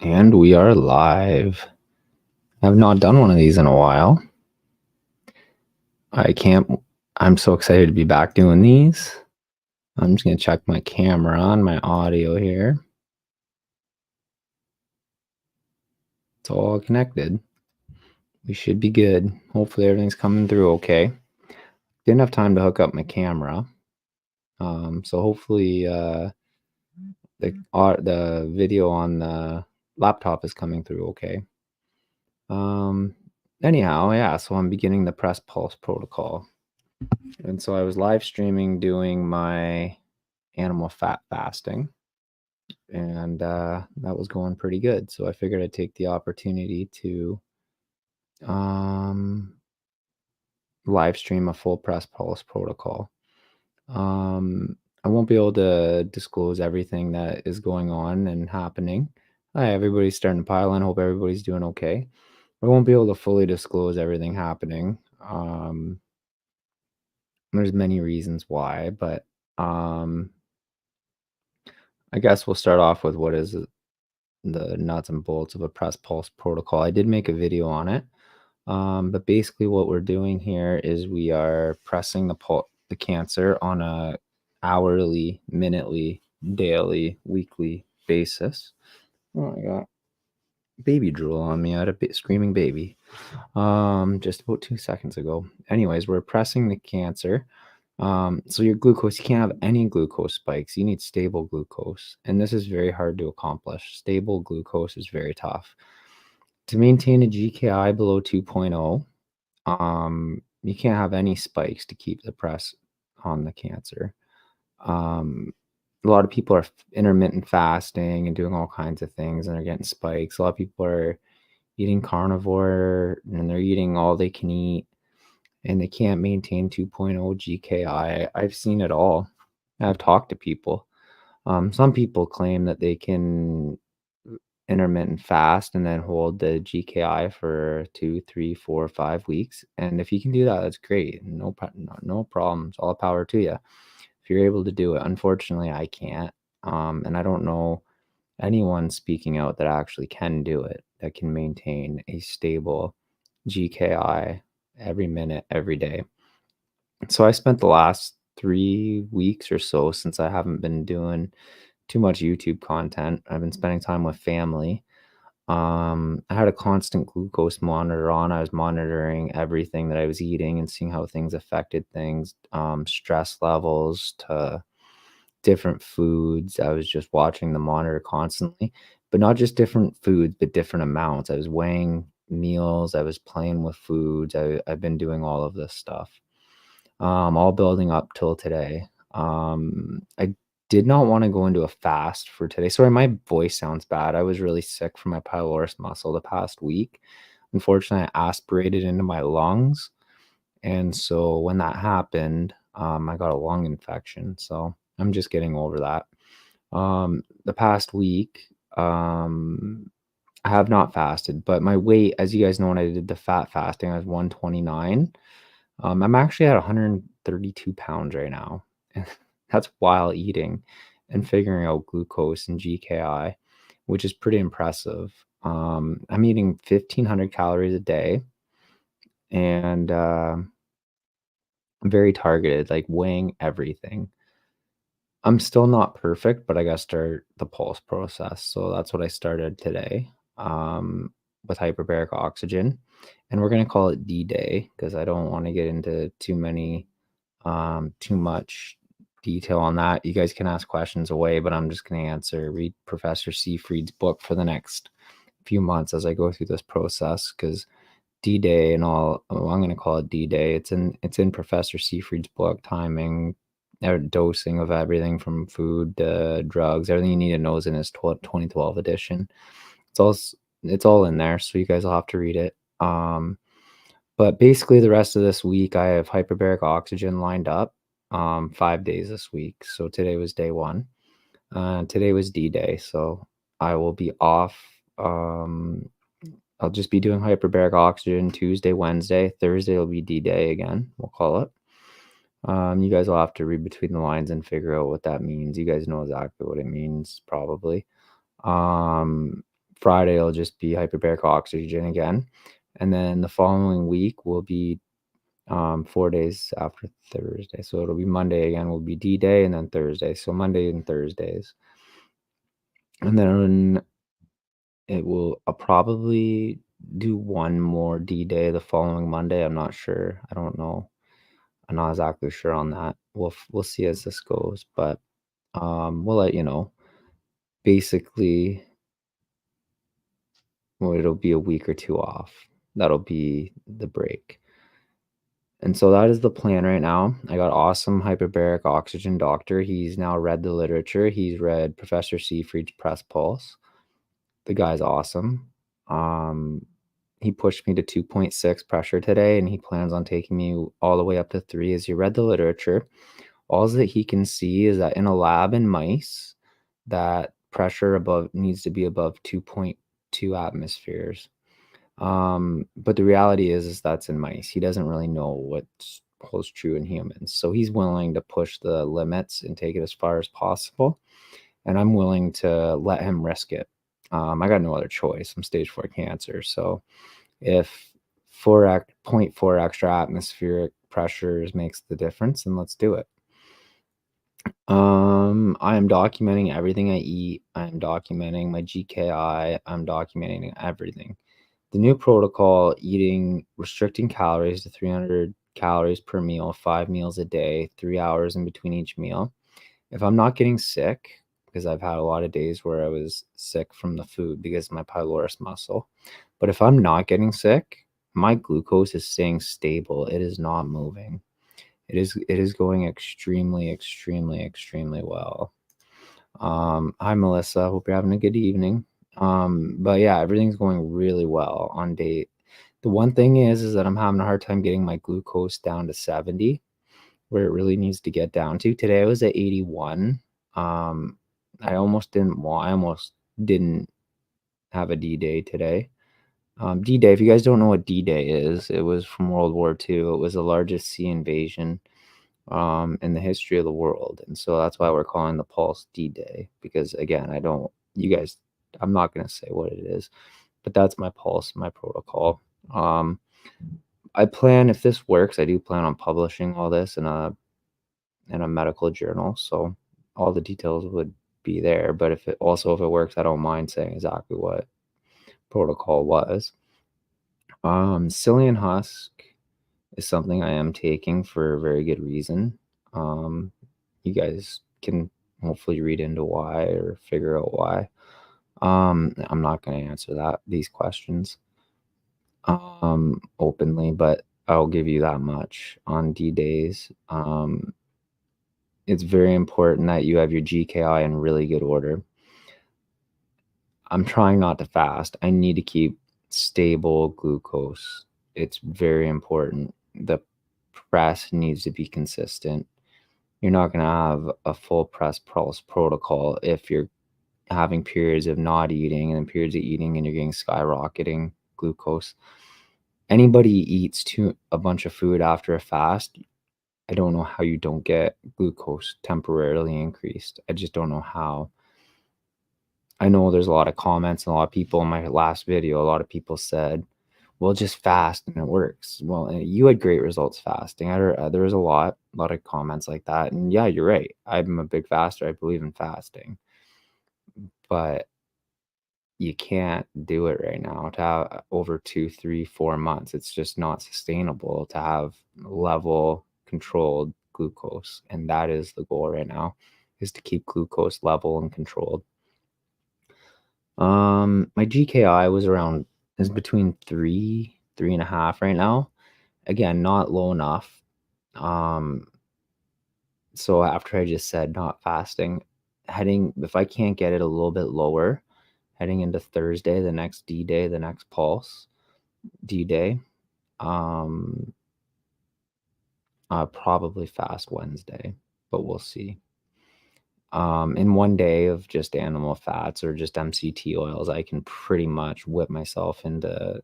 And we are live. I've not done one of these in a while. I'm so excited to be back doing these. I'm just going to check my camera and my audio here. It's all connected. We should be good. Hopefully everything's coming through okay. Didn't have time to hook up my camera. So hopefully the video on the laptop is coming through okay. Anyhow, yeah, so I'm beginning the press pulse protocol. And so I was live streaming doing my animal fat fasting, and that was going pretty good. So I figured I'd take the opportunity to um, live stream a full press pulse protocol. I won't be able to disclose everything that is going on and happening. Hi, everybody's starting to pile in. Hope everybody's doing okay. I won't be able to fully disclose everything happening. There's many reasons why, but I guess we'll start off with what is the nuts and bolts of a press pulse protocol. I did make a video on it, but basically what we're doing here is we are pressing the cancer on a hourly, minutely, daily, weekly basis. Oh, I got baby drool on me. I had a screaming baby just about 2 seconds ago. Anyways, we're pressing the cancer. So your glucose, you can't have any glucose spikes. You need stable glucose. And this is very hard to accomplish. Stable glucose is very tough. To maintain a GKI below 2.0, you can't have any spikes to keep the press on the cancer. A lot of people are intermittent fasting and doing all kinds of things and they're getting spikes. A lot of people are eating carnivore and they're eating all they can eat and they can't maintain 2.0 GKI. I've seen it all. I've talked to people. Some people claim that they can intermittent fast and then hold the GKI for 2, 3, 4, 5 weeks. And if you can do that, that's great. No problems. All power to you. If you're able to do it. Unfortunately, I can't. And I don't know anyone speaking out that actually can do it, that can maintain a stable GKI every minute, every day. So I spent the last 3 weeks or so, since I haven't been doing too much YouTube content, I've been spending time with family. I had a constant glucose monitor on. I was monitoring everything that I was eating and seeing how things affected things, stress levels to different foods. I was just watching the monitor constantly, but not just different foods, but different amounts. I was weighing meals. I was playing with foods. I've been doing all of this stuff, all building up till today. I did not want to go into a fast for today. Sorry, my voice sounds bad. I was really sick from my pylorus muscle the past week. Unfortunately, I aspirated into my lungs. And so when that happened, I got a lung infection. So I'm just getting over that. The past week, I have not fasted, but my weight, as you guys know, when I did the fat fasting, I was 129. I'm actually at 132 pounds right now. That's while eating and figuring out glucose and GKI, which is pretty impressive. I'm eating 1,500 calories a day and very targeted, like weighing everything. I'm still not perfect, but I gotta start the pulse process. So that's what I started today with hyperbaric oxygen. And we're gonna call it D-Day because I don't want to get into too much detail on that. You guys can ask questions away, but I'm just gonna read Professor Seyfried's book for the next few months as I go through this process because D-Day and all, well, I'm gonna call it D-Day. It's in Professor Seyfried's book, timing, dosing of everything from food to drugs. Everything you need to know is in his 2012 edition. It's all in there, so you guys will have to read it. But basically the rest of this week I have hyperbaric oxygen lined up 5 days this week. So today was day 1. Today was D-Day, so I will be off. I'll just be doing hyperbaric oxygen Tuesday, Wednesday. Thursday will be D-Day again, we'll call it. You guys will have to read between the lines and figure out what that means. You guys know exactly what it means, probably. Friday will just be hyperbaric oxygen again. And then the following week will be 4 days after Thursday. So it'll be Monday again, will be D day, and then Thursday. So Monday and Thursdays. And then I'll probably do one more D day the following Monday. I'm not sure. I don't know. I'm not exactly sure on that. We'll see as this goes, but we'll let you know. Basically, well, it'll be a week or two off. That'll be the break. And so that is the plan right now. I got awesome hyperbaric oxygen doctor. He's now read the literature. He's read Professor Seyfried's Press Pulse. The guy's awesome. He pushed me to 2.6 pressure today, and he plans on taking me all the way up to 3. As he read the literature, all that he can see is that in a lab in mice, that pressure above needs to be above 2.2 atmospheres. But the reality is that's in mice. He doesn't really know what holds true in humans. So he's willing to push the limits and take it as far as possible. And I'm willing to let him risk it. I got no other choice. I'm stage 4 cancer. So if 0.4 extra atmospheric pressures makes the difference, then let's do it. I am documenting everything I eat. I'm documenting my GKI. I'm documenting everything. The new protocol, restricting calories to 300 calories per meal, 5 meals a day, 3 hours in between each meal. If I'm not getting sick, because I've had a lot of days where I was sick from the food because of my pylorus muscle. But if I'm not getting sick, my glucose is staying stable. It is not moving. It is going extremely, extremely, extremely well. Hi, Melissa. Hope you're having a good evening. But yeah, everything's going really well on date. The one thing is that I'm having a hard time getting my glucose down to 70, where it really needs to get down to. Today I was at 81. I almost didn't have a D-Day today. D-Day, if you guys don't know what D-Day is, it was from World War II. It was the largest sea invasion in the history of the world. And so that's why we're calling the Pulse D-Day, because again, I'm not going to say what it is, but that's my pulse, my protocol. I plan, if this works, I do plan on publishing all this in a medical journal. So all the details would be there. But if it works, I don't mind saying exactly what protocol was. Psyllium husk is something I am taking for a very good reason. You guys can hopefully read into why or figure out why. I'm not going to answer these questions openly, but I'll give you that much. On D days, it's very important that you have your GKI in really good order. I'm trying not to fast. I need to keep stable glucose. It's very important. The press needs to be consistent. You're not going to have a full press pulse protocol if you're having periods of not eating and then periods of eating and you're getting skyrocketing glucose. Anybody eats a bunch of food after a fast, I don't know how you don't get glucose temporarily increased. I just don't know how. I know there's a lot of comments and a lot of people in my last video, a lot of people said, well, just fast and it works. Well, you had great results fasting. There was a lot of comments like that. And yeah, you're right. I'm a big faster. I believe in fasting. But you can't do it right now to have over 2, 3, 4 months. It's just not sustainable to have level controlled glucose. And that is the goal right now, is to keep glucose level and controlled. My GKI is between 3.5 right now. Again, not low enough. So after I just said not fasting, if I can't get it a little bit lower, heading into Thursday, the next D-Day, the next Pulse D-Day, I'll probably fast Wednesday, but we'll see. In one day of just animal fats or just MCT oils, I can pretty much whip myself into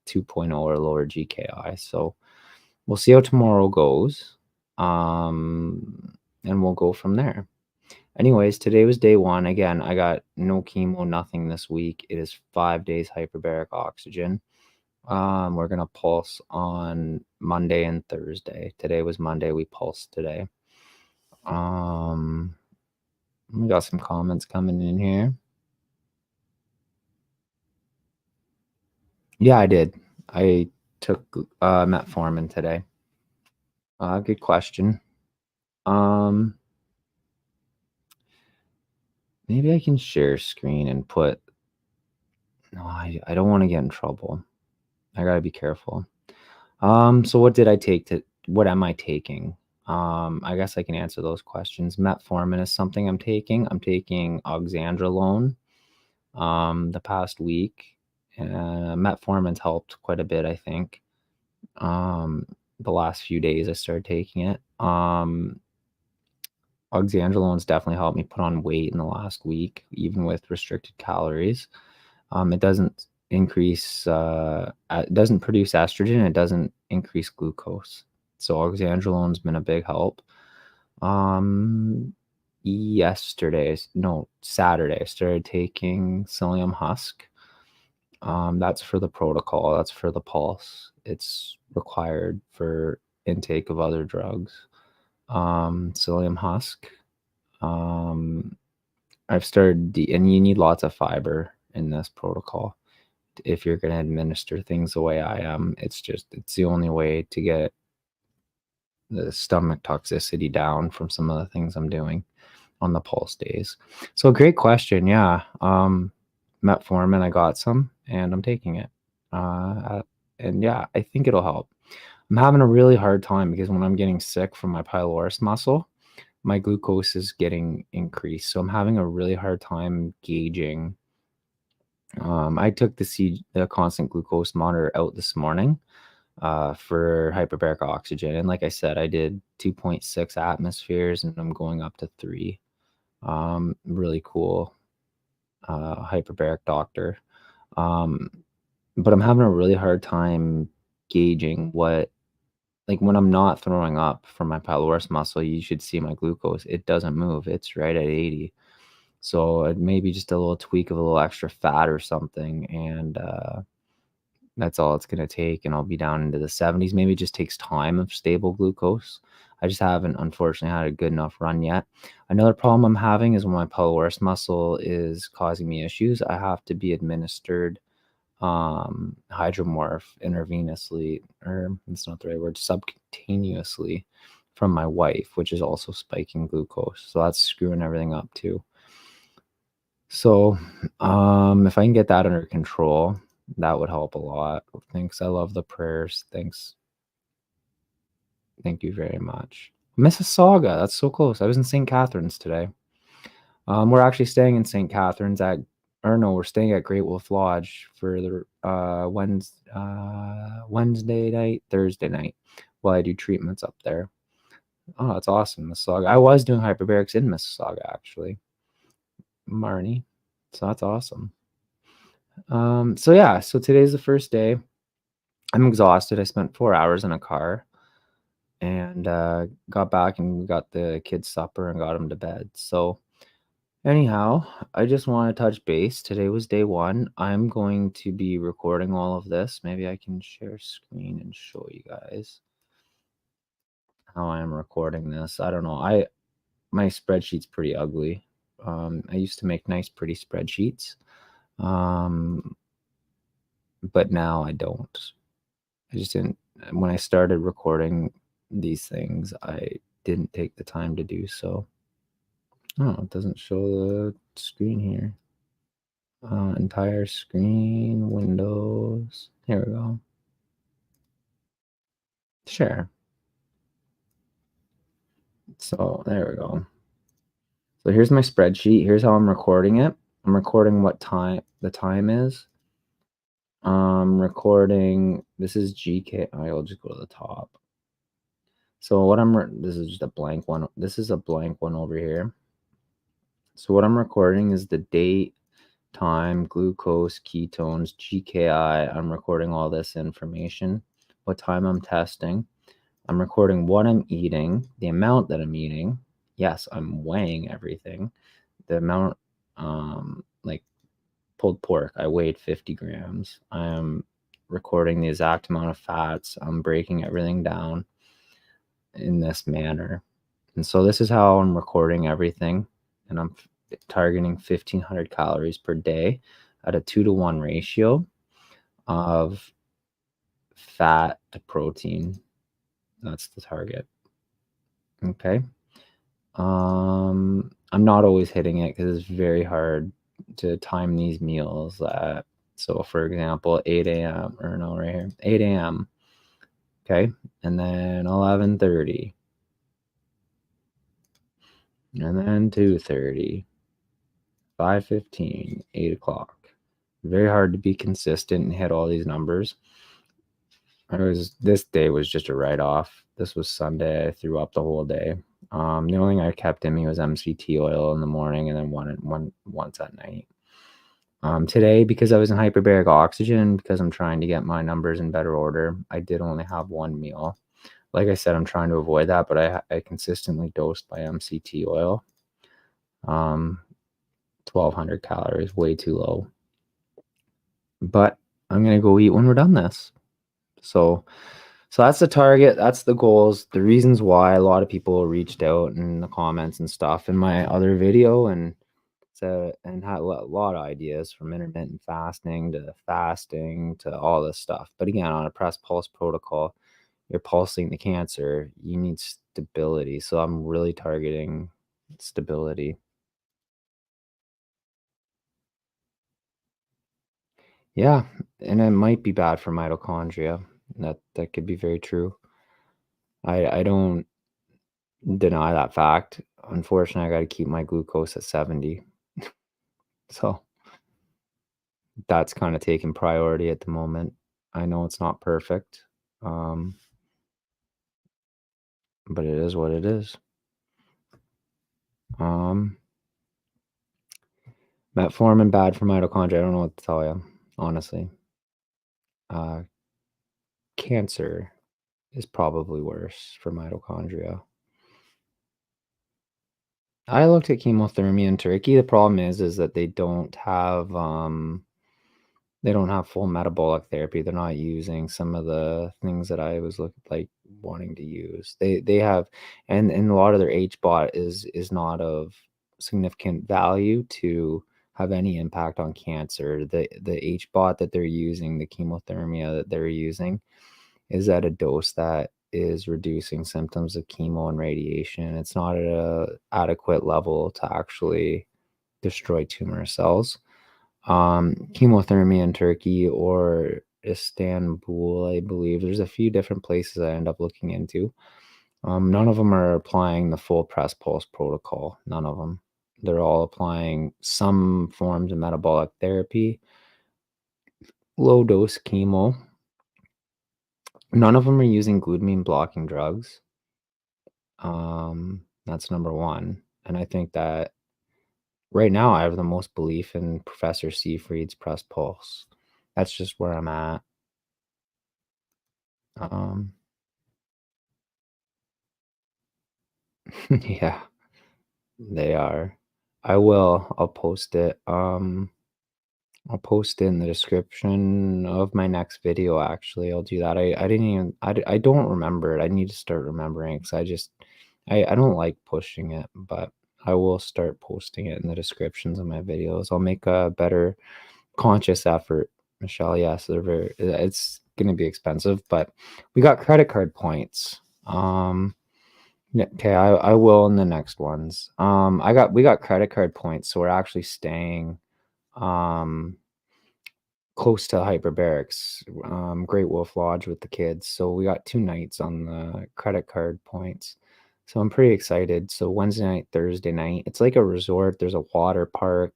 2.0 or lower GKI. So we'll see how tomorrow goes. And we'll go from there. Anyways, today was day 1. Again, I got no chemo, nothing this week. It is 5 days hyperbaric oxygen. We're gonna pulse on Monday and Thursday. Today was Monday, we pulsed today. We got some comments coming in here. Yeah, I did. I took metformin today. Good question. Maybe I can share screen and put. No, I don't want to get in trouble. I gotta be careful. So what did I take to? What am I taking? I guess I can answer those questions. Metformin is something I'm taking. I'm taking oxandrolone. The past week, metformin's helped quite a bit, I think. The last few days I started taking it. Oxandrolone's definitely helped me put on weight in the last week, even with restricted calories. It doesn't increase, it doesn't produce estrogen. It doesn't increase glucose. So oxandrolone's been a big help. Saturday, I started taking psyllium husk. That's for the protocol. That's for the pulse. It's required for intake of other drugs. Psyllium husk. I've started, and you need lots of fiber in this protocol. If you're going to administer things the way I am, it's the only way to get the stomach toxicity down from some of the things I'm doing on the pulse days. So great question. Yeah. Metformin, I got some and I'm taking it. And yeah, I think it'll help. I'm having a really hard time because when I'm getting sick from my pylorus muscle, my glucose is getting increased. So I'm having a really hard time gauging. I took the constant glucose monitor out this morning for hyperbaric oxygen. And like I said, I did 2.6 atmospheres and I'm going up to 3. Really cool hyperbaric doctor. But I'm having a really hard time gauging like when I'm not throwing up from my pylorus muscle, you should see my glucose. It doesn't move. It's right at 80. So maybe just a little tweak of a little extra fat or something. And that's all it's going to take. And I'll be down into the 70s. Maybe it just takes time of stable glucose. I just haven't, unfortunately, had a good enough run yet. Another problem I'm having is when my pylorus muscle is causing me issues, I have to be administered hydromorph intravenously, or it's not the right word, subcutaneously from my wife, which is also spiking glucose. So that's screwing everything up too. So if I can get that under control, that would help a lot. Thanks. I love the prayers. Thanks. Thank you very much. Mississauga, that's so close. I was in St. Catharines today. We're actually staying in St. Catharines we're staying at Great Wolf Lodge for the Wednesday night, Thursday night, while I do treatments up there. Oh, that's awesome, Mississauga. I was doing hyperbarics in Mississauga, actually, Marnie. So that's awesome. So today's the first day. I'm exhausted. I spent 4 hours in a car and got back and we got the kids' supper and got them to bed. So anyhow, I just want to touch base. Today was day 1. I'm going to be recording all of this. Maybe I can share screen and show you guys how I am recording this. I don't know. My spreadsheet's pretty ugly. I used to make nice, pretty spreadsheets. But now I don't. I just didn't. When I started recording these things, I didn't take the time to do so. Oh, it doesn't show the screen here. Entire screen, Windows. Here we go. Share. So there we go. So here's my spreadsheet. Here's how I'm recording it. I'm recording what the time is. Recording, this is GK. I'll just go to the top. So this is just a blank one. This is a blank one over here. So what I'm recording is the date, time, glucose, ketones, GKI. I'm recording all this information, what time I'm testing. I'm recording what I'm eating, the amount that I'm eating, yes, I'm weighing everything. The amount, like pulled pork, I weighed 50 grams. I am recording the exact amount of fats. I'm breaking everything down in this manner. And so this is how I'm recording everything. And I'm targeting 1,500 calories per day at a 2-to-1 ratio of fat to protein. That's the target. Okay. I'm not always hitting it because it's very hard to time these meals. So for example, 8 a.m. or no, right here, 8 a.m. Okay, and then 11:30, and then 2:30, 5:15, 8 o'clock. Very hard to be consistent and hit all these numbers. This day was just a write-off. This was Sunday. I threw up the whole day. The only thing I kept in me was MCT oil in the morning and then once at night. Today, because I was in hyperbaric oxygen, because I'm trying to get my numbers in better order, I did only have one meal. Like I said, I'm trying to avoid that, but I consistently dosed by MCT oil. 1,200 calories, way too low. But I'm gonna go eat when we're done this. So that's the target, that's the goals, the reasons why a lot of people reached out in the comments and stuff in my other video, and so and had a lot of ideas from intermittent fasting to all this stuff. But again, on a press pulse protocol, you're pulsing the cancer, you need stability. So I'm really targeting stability. Yeah, and it might be bad for mitochondria. That could be very true. I don't deny that fact. Unfortunately, I got to keep my glucose at 70. So that's kind of taking priority at the moment. I know it's not perfect, um, but it is what it is. Um, Metformin bad for mitochondria. I don't know what to tell you, honestly. Uh, Cancer is probably worse for mitochondria. I looked at chemotherapy in Turkey. The problem is that they don't have full metabolic therapy. They're not using some of the things that I was wanting to use. They have, and a lot of their HBOT is not of significant value to have any impact on cancer. The HBOT that they're using, the chemotherapy that they're using, is at a dose that is reducing symptoms of chemo and radiation. It's not at a adequate level to actually destroy tumor cells. Chemotherapy in Turkey or Istanbul, I believe. There's a few different places I end up looking into. None of them are applying the full press pulse protocol. None of them. They're all applying some forms of metabolic therapy, low dose chemo. None of them are using glutamine blocking drugs. That's number one. And I think that right now I have the most belief in Professor Seyfried's press pulse. That's just where I'm at. Um, yeah, they are. I'll post it. I'll post it in the description of my next video, actually. I'll do that. I didn't even, I don't remember it. I need to start remembering because I don't like pushing it, but I will start posting it in the descriptions of my videos. I'll make a better conscious effort, Michelle. Yes, it's going to be expensive, but we got credit card points. Yeah, okay, I will in the next ones. We got credit card points, so we're actually staying um close to Hyperbarics, Great Wolf Lodge with the kids. So we got 2 nights on the credit card points. So I'm pretty excited. So Wednesday night, Thursday night, it's like a resort. There's a water park.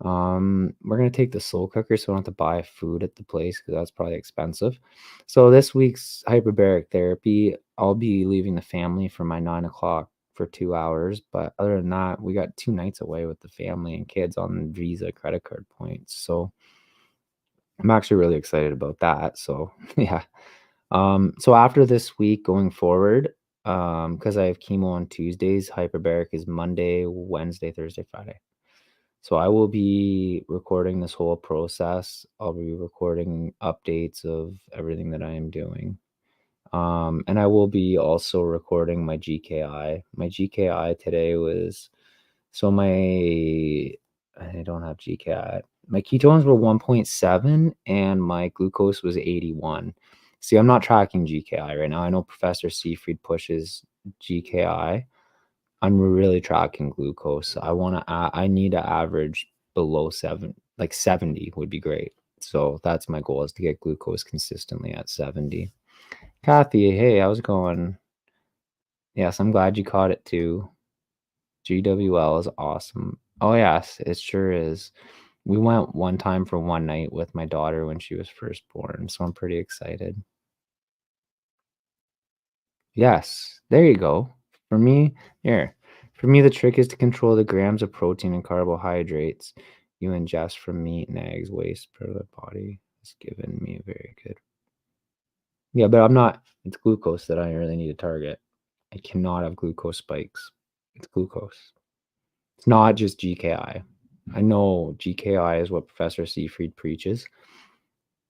We're gonna take the slow cooker, so we don't have to buy food at the place because that's probably expensive. So this week's hyperbaric therapy, I'll be leaving the family for my 9 o'clock for 2 hours. But other than that, we got 2 nights away with the family and kids on Visa credit card points. So I'm actually really excited about that. So yeah. So after this week going forward, Because I have chemo on Tuesdays. Hyperbaric is Monday, Wednesday, Thursday, Friday. So I will be recording this whole process. I'll be recording updates of everything that I am doing. And I will be also recording my GKI. My GKI today was so I don't have GKI. My ketones were 1.7 and my glucose was 81. See, I'm not tracking GKI right now. I know Professor Seafried pushes GKI. I'm really tracking glucose. I need to average below 7, like 70 would be great. So that's my goal, is to get glucose consistently at 70. Kathy, hey, how's it going? Yes, I'm glad you caught it too. GWL is awesome. Oh yes, it sure is. We went one time for one night with my daughter when she was first born, so I'm pretty excited. Yes, there you go. For me, here. For me, the trick is to control the grams of protein and carbohydrates you ingest from meat and eggs. Waste per the body has given me very good. Yeah, but I'm not. It's glucose that I really need to target. I cannot have glucose spikes. It's glucose. It's not just GKI. I know GKI is what Professor Seafried preaches,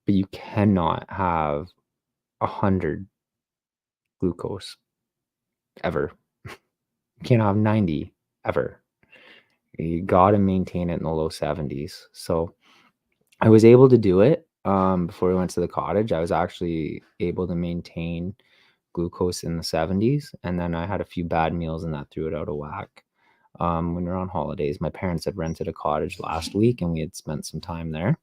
but you cannot have 100 glucose ever. You can't have 90 ever. You got to maintain it in the low 70s. So I was able to do it before we went to the cottage. I was actually able to maintain glucose in the 70s. And then I had a few bad meals and that threw it out of whack. When we were on holidays, my parents had rented a cottage last week and we had spent some time there.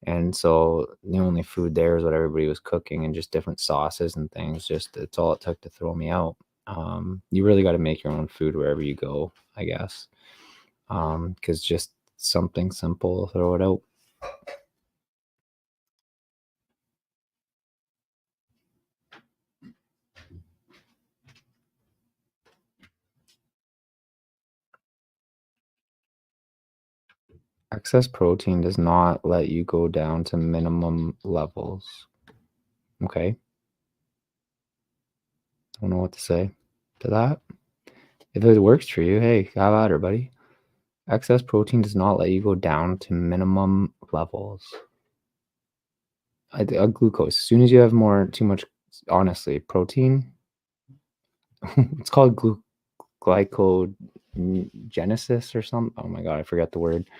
And so the only food there is what everybody was cooking and just different sauces and things. Just it's all it took to throw me out. You really got to make your own food wherever you go, I guess. Because just something simple, throw it out. Excess protein does not let you go down to minimum levels. Okay. Don't know what to say to that. If it works for you, hey, have at her, buddy. Excess protein does not let you go down to minimum levels. Glucose. As soon as you have too much, honestly, protein, it's called glycogenesis or something. Oh my God, I forgot the word.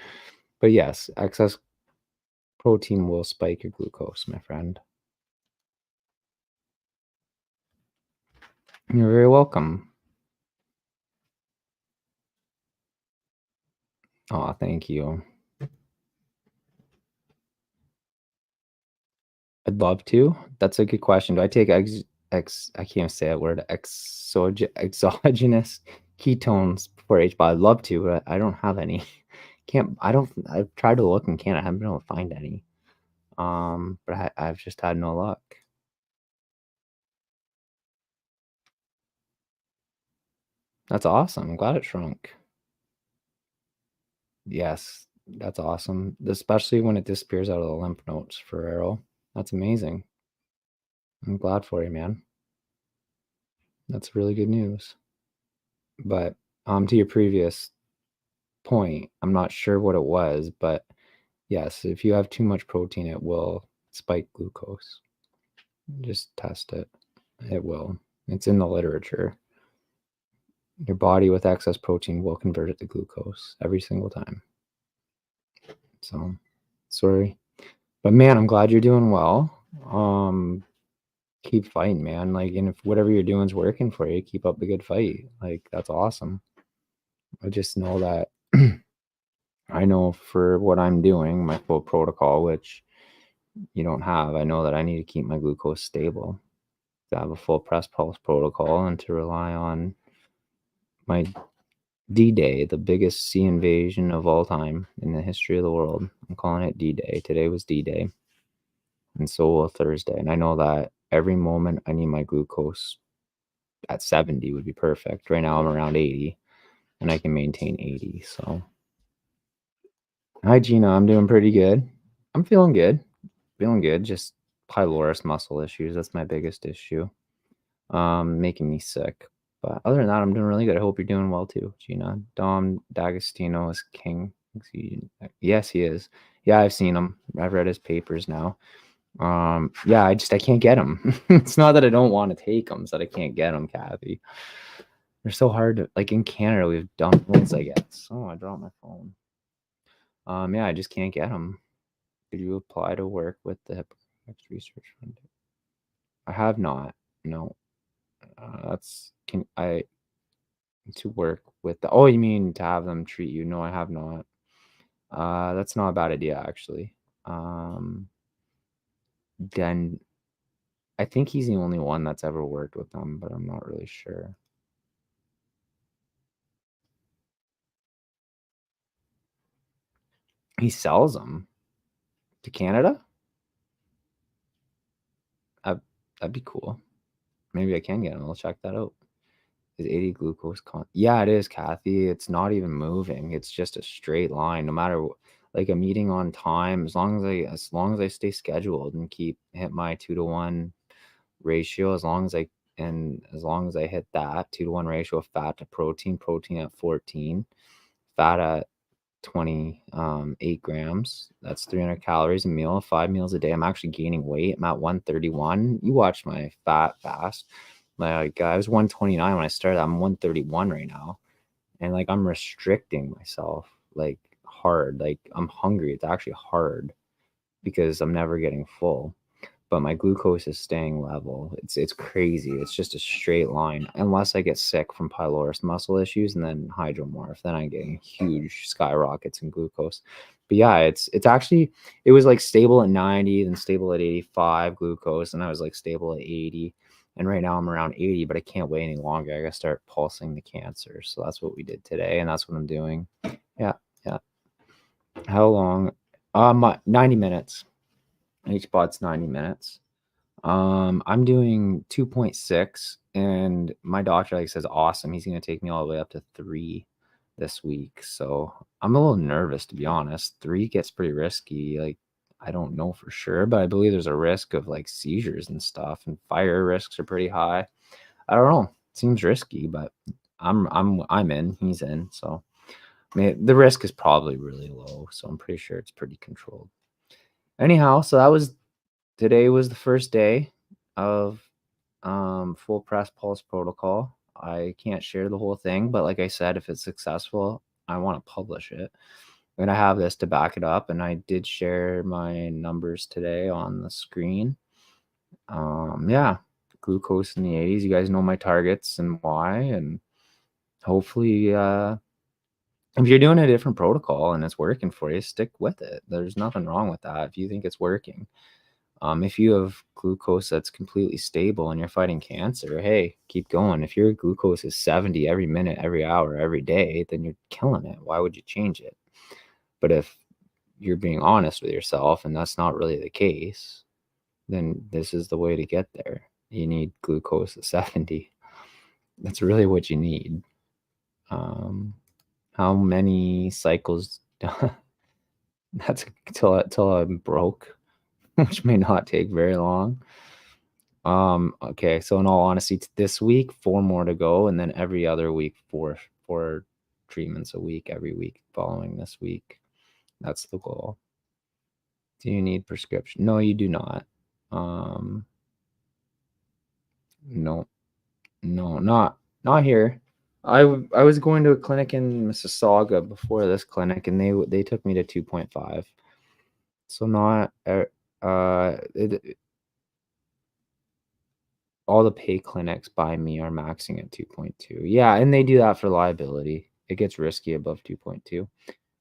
But yes, excess protein will spike your glucose, my friend. You're very welcome. Oh, thank you. I'd love to. That's a good question. Do I take I can't say that word, exogenous ketones before H? But I'd love to, but I don't have any. I've tried to look and can't. I haven't been able to find any. But I've just had no luck. That's awesome. I'm glad it shrunk. Yes, that's awesome. Especially when it disappears out of the lymph nodes for Arrow. That's amazing. I'm glad for you, man. That's really good news. But to your previous point, I'm not sure what it was, but yes, if you have too much protein, it will spike glucose. Just test it. It will. It's in the literature. Your body with excess protein will convert it to glucose every single time. So, sorry. But man, I'm glad you're doing well. Keep fighting, man. Like, and if whatever you're doing is working for you, keep up the good fight. Like, that's awesome. I just know that I know for what I'm doing, my full protocol, which you don't have, I know that I need to keep my glucose stable, to have a full press pulse protocol and to rely on my D-Day, the biggest sea invasion of all time in the history of the world. I'm calling it D-Day. Today was D-Day. And so will Thursday. And I know that every moment I need my glucose at 70 would be perfect. Right now I'm around 80 and I can maintain 80. So hi Gina, I'm doing pretty good. I'm feeling good. Feeling good. Just pylorus muscle issues. That's my biggest issue. making me sick. But other than that, I'm doing really good. I hope you're doing well too, Gina. Dom D'Agostino is king. Yes, he is. Yeah, I've seen him. I've read his papers now. Yeah, I can't get them. It's not that I don't want to take them, it's that I can't get them, Kathy. They're so hard to, like in Canada, we have dumplings, I guess. Oh, I dropped my phone. Yeah, I just can't get them. Could you apply to work with the Hyperbaric Research Fund? I have not. No. That's can I to work with the, oh, you mean to have them treat you? No, I have not. That's not a bad idea actually. Then I think he's the only one that's ever worked with them, but I'm not really sure. He sells them to Canada? Uh, that'd be cool. Maybe I can get them. I'll check that out. Is 80 glucose yeah, it is, Kathy. It's not even moving. It's just a straight line. No matter like I'm eating on time, as long as I stay scheduled and hit my 2-to-1 ratio, as long as I hit that 2-to-1 ratio of fat to protein at 14, fat at 28 grams. That's 300 calories a meal, 5 meals a day. I'm actually gaining weight. I'm at 131. You watch my fat fast. Like I was 129 when I started. I'm 131 right now. And like I'm restricting myself like hard. Like I'm hungry. It's actually hard because I'm never getting full, but my glucose is staying level. It's crazy. It's just a straight line unless I get sick from pylorus muscle issues and then hydromorph. Then I'm getting huge skyrockets in glucose. But yeah, it's actually it was like stable at 90, then stable at 85 glucose, and I was like stable at 80. And right now I'm around 80, but I can't wait any longer. I gotta start pulsing the cancer. So that's what we did today, and that's what I'm doing. Yeah, yeah. How long? 90 minutes. Each spot's 90 minutes. I'm doing 2.6, and my doctor like says awesome. He's gonna take me all the way up to 3 this week. So I'm a little nervous to be honest. 3 gets pretty risky. Like I don't know for sure, but I believe there's a risk of like seizures and stuff, and fire risks are pretty high. I don't know. Seems risky, but I'm in. He's in. So the risk is probably really low. So I'm pretty sure it's pretty controlled. Anyhow, so today was the first day of full press pulse protocol. I can't share the whole thing, but like I said, if it's successful, I want to publish it. And I have this to back it up. And I did share my numbers today on the screen. Yeah, glucose in the 80s. You guys know my targets and why. And hopefully, if you're doing a different protocol and it's working for you, stick with it. There's nothing wrong with that if you think it's working. If you have glucose that's completely stable and you're fighting cancer, hey, keep going. If your glucose is 70 every minute, every hour, every day, then you're killing it. Why would you change it? But if you're being honest with yourself and that's not really the case, then this is the way to get there. You need glucose at 70. That's really what you need. How many cycles? That's till I'm broke, which may not take very long. Okay, so in all honesty, this week, 4 more to go, and then every other week, four treatments a week, every week following this week. That's the goal. Do you need prescription? No, you do not. No, no, not here. I was going to a clinic in Mississauga before this clinic, and they took me to 2.5. So not all the pay clinics by me are maxing at 2.2. Yeah, and they do that for liability. It gets risky above 2.2.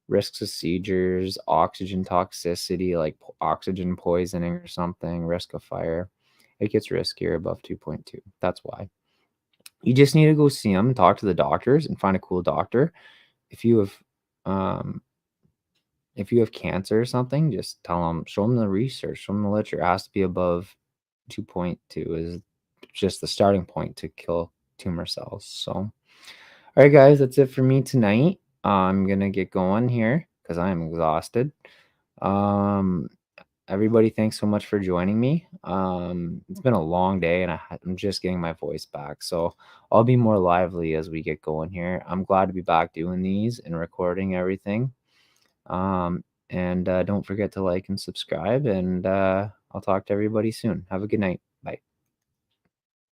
Risks of seizures, oxygen toxicity, like oxygen poisoning or something, risk of fire. It gets riskier above 2.2. That's why. You just need to go see them, talk to the doctors, and find a cool doctor. If you have um, if you have cancer or something, just show them the research, show them the literature. It has to be above 2.2 is just the starting point to kill tumor cells. So, all right, guys, that's it for me tonight. I'm gonna get going here because I am exhausted. Um, everybody, thanks so much for joining me. It's been a long day and I'm just getting my voice back. So I'll be more lively as we get going here. I'm glad to be back doing these and recording everything. And don't forget to like and subscribe. And I'll talk to everybody soon. Have a good night. Bye.